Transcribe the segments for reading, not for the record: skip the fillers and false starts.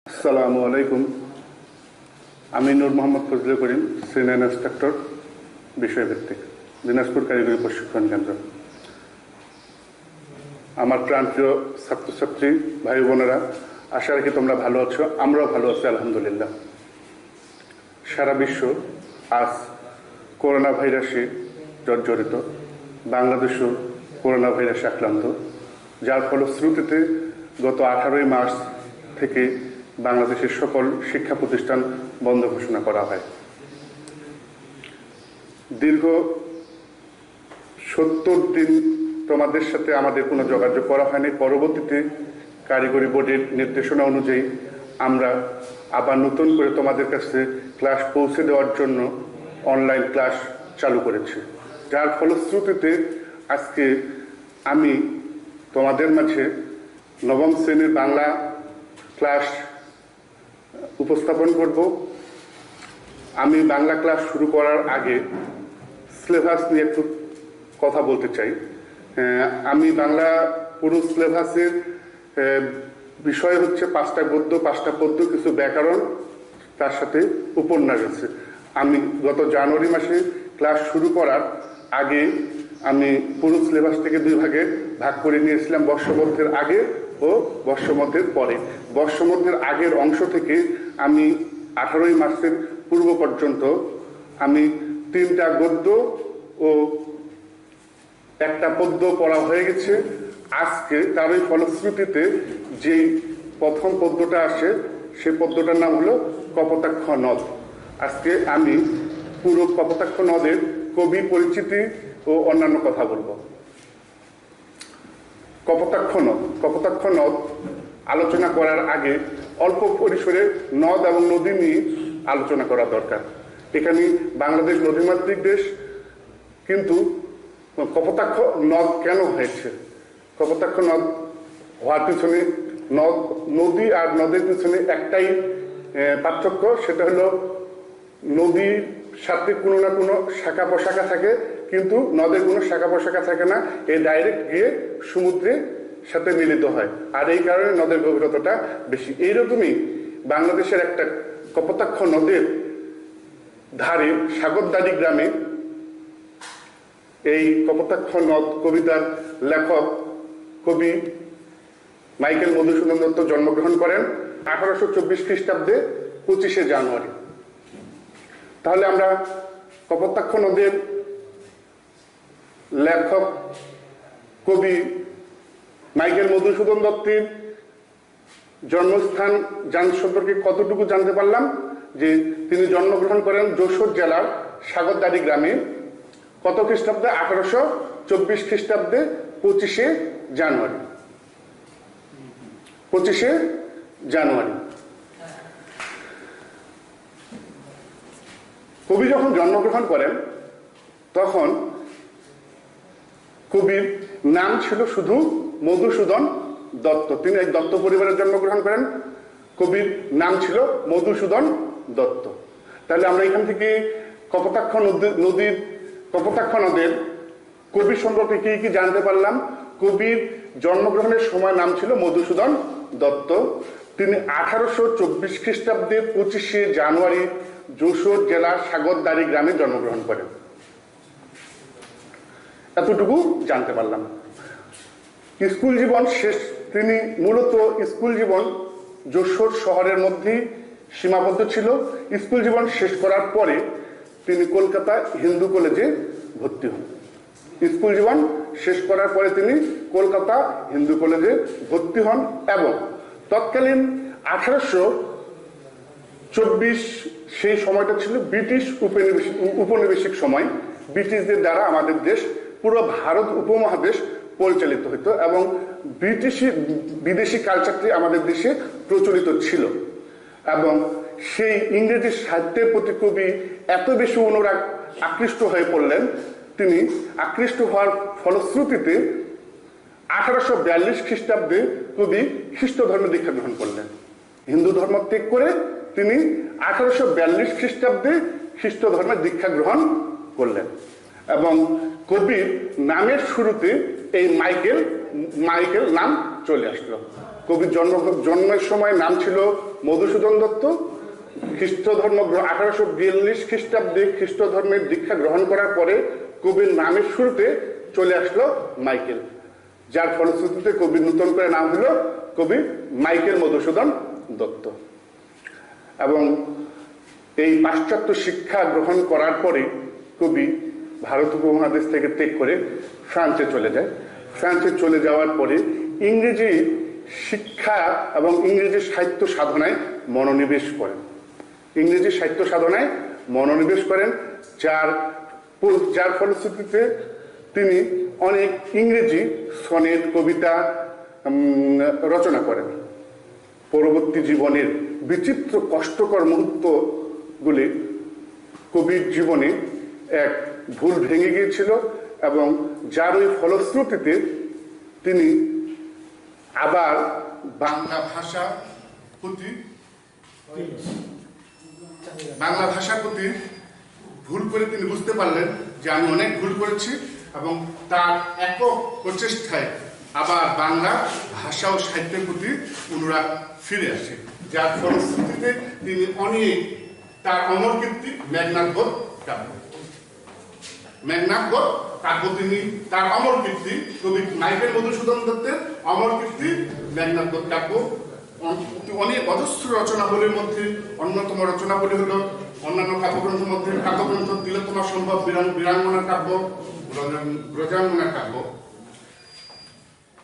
আসসালামু আলাইকুম। আমি নূর মোহাম্মদ ফজলে করিম, সিনিয়র ইন্সট্রাক্টর, বিষয়ভিত্তিক, দিনাজপুর কারিগরি প্রশিক্ষণ কেন্দ্র। আমার প্রাণপ্রিয় ছাত্রছাত্রী ভাই বোনেরা, আশা রাখি তোমরা ভালো আছো, আমরাও ভালো আছি আলহামদুলিল্লাহ। সারা বিশ্ব আজ করোনা ভাইরাসে জর্জরিত, বাংলাদেশও করোনা ভাইরাসে আক্রান্ত, যার ফলশ্রুতিতে গত 18 মার্চ থেকে বাংলাদেশের সকল শিক্ষা প্রতিষ্ঠান বন্ধ ঘোষণা করা হয়। দীর্ঘ 70 দিন তোমাদের সাথে আমাদের কোনো যোগাযোগ করা হয়নি। পরবর্তীতে কারিগরি বোর্ডের নির্দেশনা অনুযায়ী আমরা আবার নতুন করে তোমাদের কাছে ক্লাস পৌঁছে দেওয়ার জন্য অনলাইন ক্লাস চালু করেছি, যার ফলশ্রুতিতে আজকে আমি তোমাদের মাঝে নবম শ্রেণীর বাংলা ক্লাস উপস্থাপন করব। আমি বাংলা ক্লাস শুরু করার আগে সিলেবাস নিয়ে একটু কথা বলতে চাই। আমি বাংলা পুরো সিলেবাসের বিষয় হচ্ছে 5টা গদ্য, 5টা পদ্য, কিছু ব্যাকরণ, তার সাথে উপন্যাস আছে। আমি গত জানুয়ারি মাসে ক্লাস শুরু করার আগে আমি পুরো সিলেবাস থেকে 2 ভাগে ভাগ করে নিয়েছিলাম, বর্ষমধ্যের আগে ও বর্ষমধ্যের পরে। বর্ষমধ্যের আগের অংশ থেকে আমি 18 মার্চের পূর্ব পর্যন্ত আমি 3টা গদ্য ও 1টা পদ্য পড়া হয়ে গেছে। আজকে তারই ফলশ্রুতিতে যে প্রথম পদ্যটা আসে, সেই পদ্যটার নাম হলো কপোতাক্ষ নদ। আজকে আমি পুরো কপোতাক্ষ নদের কবি পরিচিতি ও অন্যান্য কথা বলবো। কপোতাক্ষ নদ আলোচনা করার আগে অল্প পরিসরে নদ এবং নদী নিয়ে আলোচনা করা দরকার। এখানে বাংলাদেশ নদীমাতৃক দেশ, কিন্তু কপোতাক্ষ নদ কেন হয়েছে? কপোতাক্ষ নদ হওয়ার পিছনে নদী আর নদের পিছনে একটাই পার্থক্য, সেটা হলো নদীর সাথে কোনো না কোনো শাখা প্রশাখা থাকে, কিন্তু নদের কোনো শাখা প্রশাখা থাকে না। এই ডাইরেক্ট গিয়ে সমুদ্রে সাথে মিলিত হয়, আর এই কারণে নদের গভীরতাটা বেশি। এইরকমই বাংলাদেশের একটা কপোতাক্ষ নদের ধারে সাগরদাড়ি গ্রামে এই কপোতাক্ষ নদ কবিতার লেখক কবি মাইকেল মধুসূদন দত্ত জন্মগ্রহণ করেন 1824 খ্রিস্টাব্দে 25শে জানুয়ারি। তাহলে আমরা কপোতাক্ষ নদের লেখক কবি মাইকেল মধুসূদন দত্তের জন্মস্থান সম্পর্কে কতটুকু জানতে পারলাম? যে তিনি জন্মগ্রহণ করেন যশোর জেলার সাগরদাড়ি গ্রামে। কত খ্রিস্টাব্দে? 1824 খ্রিস্টাব্দে 25শে জানুয়ারি। 25শে জানুয়ারি কবি যখন জন্মগ্রহণ করেন তখন কবির নাম ছিল শুধু মধুসূদন দত্ত। তিনি এক দত্ত পরিবারে জন্মগ্রহণ করেন, কবির নাম ছিল মধুসূদন দত্ত। তাহলে আমরা এখান থেকে কপোতাক্ষ নদের কবির সম্পর্কে কি কি জানতে পারলাম? কবির জন্মগ্রহণের সময় নাম ছিল মধুসূদন দত্ত। তিনি 1824 খ্রিস্টাব্দে 25শে জানুয়ারি যশোর জেলার সাগরদাড়ি গ্রামে জন্মগ্রহণ করেন। এতটুকু জানতে পারলাম। স্কুল জীবন শেষ, তিনি মূলত স্কুল জীবন যশোর শহরের মধ্যেই সীমাবদ্ধ ছিল। স্কুল জীবন শেষ করার পরে তিনি কলকাতা হিন্দু কলেজে ভর্তি হন। স্কুল জীবন শেষ করার পরে তিনি কলকাতা হিন্দু কলেজে ভর্তি হন এবং তৎকালীন 1824 সেই সময়টা ছিল ব্রিটিশ উপনিবেশিক সময়। ব্রিটিশদের দ্বারা আমাদের দেশ, পুরো ভারত উপমহাদেশ পরিচালিত হতো এবং বিদেশি কালচারটি আমাদের দেশে প্রচলিত ছিল। এবং সেই ইংরেজি সাহিত্যের প্রতি কবি এত বেশি আকৃষ্ট হয়ে পড়লেন, তিনি আকৃষ্ট হওয়ার ফলশ্রুতিতে 1842 খ্রিস্টাব্দে কবি খ্রিস্ট ধর্মে দীক্ষা গ্রহণ করলেন। হিন্দু ধর্ম ত্যাগ করে তিনি 1842 খ্রিস্টাব্দে খ্রিস্ট ধর্মের দীক্ষা গ্রহণ করলেন এবং কবির নামের শুরুতে এই মাইকেল মাইকেল নাম চলে আসলো। কবির জন্মের সময় নাম ছিল মধুসূদন দত্ত। খ্রিস্ট ধর্ম 1842 খ্রিস্টাব্দে খ্রিস্ট ধর্মের দীক্ষা গ্রহণ করার পরে কবির নামের শুরুতে চলে আসলো মাইকেল, যার ফলশ্রুতিতে কবির নতুন করে নাম হলো কবি মাইকেল মধুসূদন দত্ত। এবং এই পাশ্চাত্য শিক্ষা গ্রহণ করার পরে কবি ভারত উপমহাদেশ থেকে ত্যাগ করে ফ্রান্সে চলে যায়। ফ্রান্সে চলে যাওয়ার পরে ইংরেজি শিক্ষা এবং ইংরেজি সাহিত্য সাধনায় মনোনিবেশ করেন। ইংরেজি সাহিত্য সাধনায় মনোনিবেশ করেন, যার ফলশ্রুতিতে তিনি অনেক ইংরেজি সনেট কবিতা রচনা করেন। পরবর্তী জীবনের বিচিত্র কষ্টকর মুহূর্তগুলি কবির জীবনে এক ভুল ভেঙে গিয়েছিল এবং যার ওই ফলশ্রুতিতে তিনি আবার বাংলা ভাষার প্রতি ভুল করে তিনি বুঝতে পারলেন যে আমি অনেক ভুল করেছি এবং তার একক প্রচেষ্টায় আবার বাংলা ভাষা ও সাহিত্যের প্রতি অনুরাগ ফিরে আসে, যার ফলশ্রুতিতে তিনি অনেক তার অমর কীর্তি মেঘনাদ কাব্য তিনি তার অমর কীর্তি কবি মাইকেল মধুসূদন দত্তের অমর কীর্তি মেঘনাদ কাব্য অনেক অজস্র রচনাবলীর মধ্যে অন্যতম রচনাবলী হলো অন্যান্য কাব্যগ্রন্থের মধ্যে কাব্যগ্রন্থ তিলোত্তমা সম্ভব, বীরাঙ্গনা কাব্য, ব্রজাঙ্গনা কাব্য।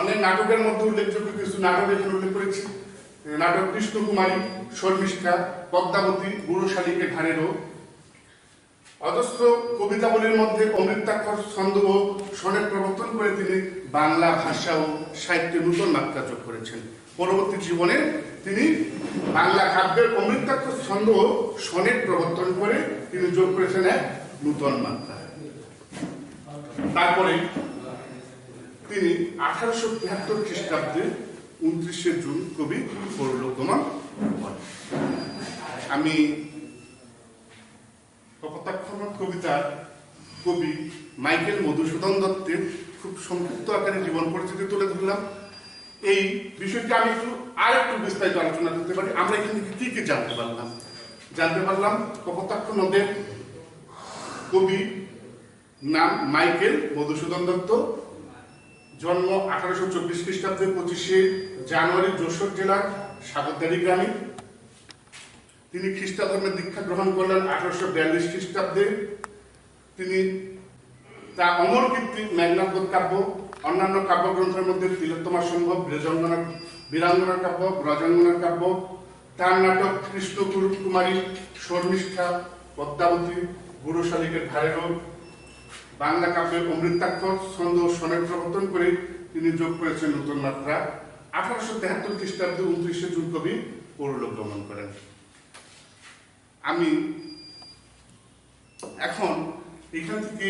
অনেক নাটকের মধ্যে উল্লেখযোগ্য কিছু নাটক এখানে উল্লেখ করেছি। নাটক কৃষ্ণকুমারী, শর্মিষ্ঠা, পদ্মাবতী, বুড়ো শালিকে ঘাড়েরও। অজস্র কবিতাবলীর মধ্যে অমৃতাক্ষর ছন্দ ও সনেট প্রবর্তন করে তিনি বাংলা ভাষা ও সাহিত্যে নতুন মাত্রা যোগ করেছেন। পরবর্তী জীবনে তিনি বাংলা কাব্যের অমৃতাক্ষর ছন্দ ও সনেট প্রবর্তন করে তিনি যোগ করেছেন এক নূতন মাত্রা। তারপরে তিনি 1873 খ্রিস্টাব্দে 29শে জুন কবি পরলোক গমন করেন। আমি কপোতাক্ষ কবিতার কবি মাইকেল মধুসূদন দত্তের খুব সংক্ষিপ্ত আকারে জীবন পরিচিতি তুলে ধরলাম। এই বিষয়টি আমি আরেকটু বিস্তারিত আলোচনা করতে পারি। আমরা এখান থেকে কি কি জানতে পারলাম কপোতাক্ষ নদের কবি নাম মাইকেল মধুসূদন দত্ত, জন্ম 1824 খ্রিস্টাব্দে 25শে জানুয়ারি যশোর জেলার সাগরদাড়ি গ্রামে। তিনি খ্রিস্ট ধর্মের দীক্ষা গ্রহণ করলেন 1842 খ্রিস্টাব্দে। তিনি তার অমর কীর্তি মেঘনাদ কাব্য, অন্যান্য কাব্যগ্রন্থের মধ্যে তিলোত্তমা সম্ভব, বীরাঙ্গনা কাব্য, ব্রজাঙ্গনা কাব্য, তার নাটক কৃষ্ণকুমারী, শর্মিষ্ঠা, পদ্মাবতী, বুড়ো শালিকের ঘাড়েরও, বাংলা কাব্যের অমৃতাক্ষর ছন্দ সনেট প্রবর্তন করে তিনি যোগ করেছেন নতুন মাত্রা। 1873 খ্রিস্টাব্দে 29শে জুন কবি পরলোক গমন করেন। আমি এখন এখান থেকে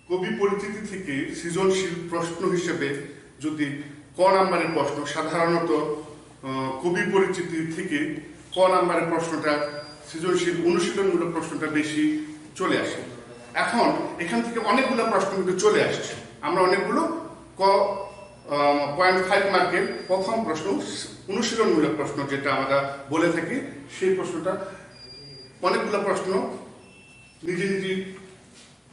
কবি পরিচিতি থেকে সৃজনশীল প্রশ্ন হিসেবে যদি ক নাম্বারের প্রশ্ন, সাধারণত কবি পরিচিতি থেকে ক নাম্বারের প্রশ্নটা সৃজনশীল অনুশীলনমূলক প্রশ্নটা বেশি চলে আসে। এখন এখান থেকে অনেকগুলো প্রশ্ন কিন্তু চলে আসছে। আমরা অনেকগুলো 0.5 মার্কের প্রথম প্রশ্ন অনুশীলনমূলক প্রশ্ন যেটা আমরা বলে থাকি, সেই প্রশ্নটা অনেকগুলো প্রশ্ন নিজে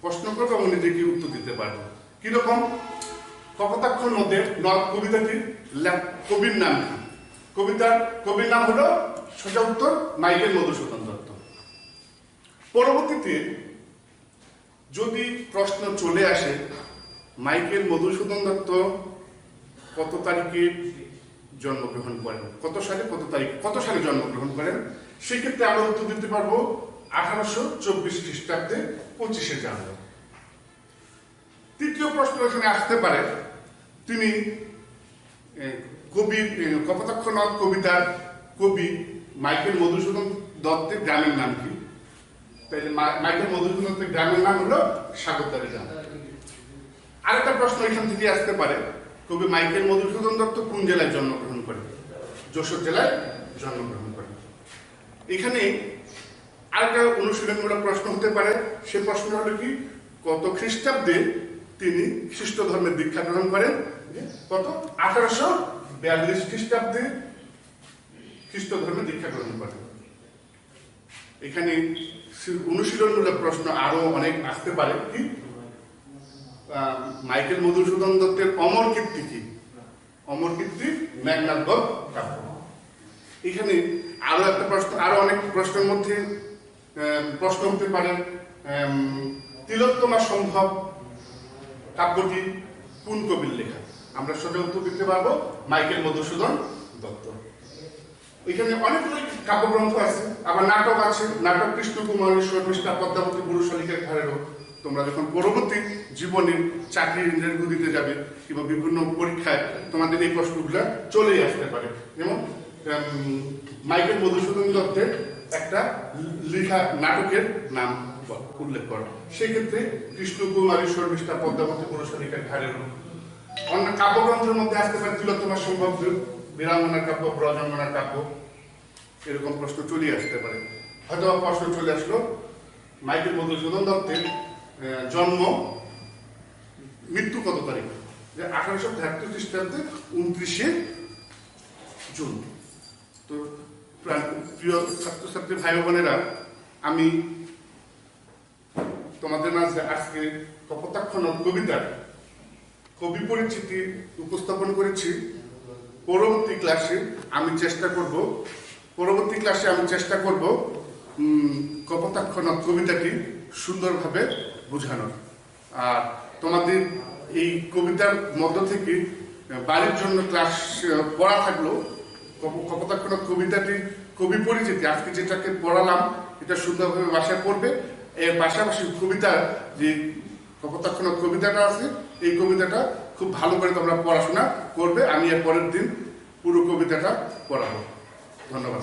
প্রশ্ন করবো এবং নিজেকে উত্তর দিতে পারবো। কিরকম? কপোতাক্ষ নদের নদ কবিতাটির কবির নাম কি? কবির নাম হলো সোজা উত্তর মাইকেল মধুসূদন দত্ত। পরবর্তীতে যদি প্রশ্ন চলে আসে মাইকেল মধুসূদন দত্ত কত তারিখে জন্মগ্রহণ করেন, কত সালে জন্মগ্রহণ করেন, সেক্ষেত্রে আমরা উত্তর দিতে পারবো 1824 খ্রিস্টাব্দে 25শে জানুয়ারি। তৃতীয় প্রশ্ন এখানে আসতে পারে, তিনি কপোতাক্ষ নদ কবিতার কবি মাইকেল মধুসূদন দত্তের গ্রামের নাম কি? তাইলে মাইকেল মধুসূদন দত্তের গ্রামের নাম হলো সাগরদাড়ি গ্রাম। আরেকটা প্রশ্ন এখান থেকে আসতে পারে, কবি মাইকেল মধুসূদন দত্ত কোন জেলায় জন্মগ্রহণ করেন? যশোর জেলায় জন্মগ্রহণ করেন। এখানে আরেকটা অনুশীলনমূলক প্রশ্ন হতে পারে, সে প্রশ্ন হলো কি, কত খ্রিস্টাব্দে তিনি খ্রিস্ট ধর্মের দীক্ষা গ্রহণ করেন কত 1842 খ্রিস্টাব্দে খ্রিস্ট ধর্মের দীক্ষা গ্রহণ করেন। এখানে অনুশীলনমূলক প্রশ্ন আরো অনেক আসতে পারে। কি মাইকেল মধুসূদন দত্তের অমর কীর্তি কি? অমর কীর্তি মেঘনাদ কাব্য। এখানে আরো একটা প্রশ্ন, আরো অনেক প্রশ্নের মধ্যে প্রশ্ন হতে পারে তিলোত্তমা সম্ভব কাব্যটি কোন কবির লেখা? আমরা সোজা উত্তর দিতে পারবো মাইকেল মধুসূদন দত্ত। এখানে অনেকগুলো কাব্যগ্রন্থ আছে, আবার নাটক আছে। নাটক কৃষ্ণকুমারী শর্মিষ্ঠা পদ্মাবতী পুরুষালিকার ঘরেরও। তোমরা যখন পরবর্তী জীবনে চাকরির ইন্টারভিউ দিতে যাবে কিংবা বিভিন্ন পরীক্ষায় তোমাদের এই প্রশ্নগুলো চলেই আসতে পারে। যেমন মাইকেল মধুসূদন দত্তের একটা লেখা নাটকের নাম উল্লেখ করো, সেক্ষেত্রে কৃষ্ণকুমারী শর্মিষ্ঠা পদ্মাবতী পুরুষালিকার ঘরেরও। অন্য কাব্যগ্রন্থের মধ্যে আসতে পারে তিলোত্তমা সম্ভব বীরাঙ্গনার কাব্য, ব্রজাঙ্গনার কাব্য, এরকম প্রশ্ন চলে আসতে পারে। হয়তো প্রশ্ন চলে আসলো মাইকেল মধুসূদন দত্তের জন্ম মৃত্যু কত তারিখ? 1873 খ্রিস্টাব্দে 29শে জুন। তো প্রিয় ছাত্রছাত্রী ভাই বোনেরা, আমি তোমাদের মাঝে আজকে কপোতাক্ষ নদ কবিতার কবি পরিচিতি উপস্থাপন করেছি। পরবর্তী ক্লাসে আমি চেষ্টা করব কপোতাক্ষ নদ কবিতাটি সুন্দরভাবে বোঝানোর। আর তোমাদের এই কবিতার মধ্য থেকে বাড়ির জন্য ক্লাস পড়া থাকলো। কপোতাক্ষ নদ কবিতাটি কবি পরিচিতি আজকে যেটাকে পড়ালাম এটা সুন্দরভাবে বাসায় পড়বে। এর পাশাপাশি কবিতার যে কপোতাক্ষ নদ কবিতাটা আছে, এই কবিতাটা খুব ভালো করে তোমরা পড়াশোনা করবে। আমি এর পরের দিন পুরো কবিতাটা পড়াবো। ধন্যবাদ।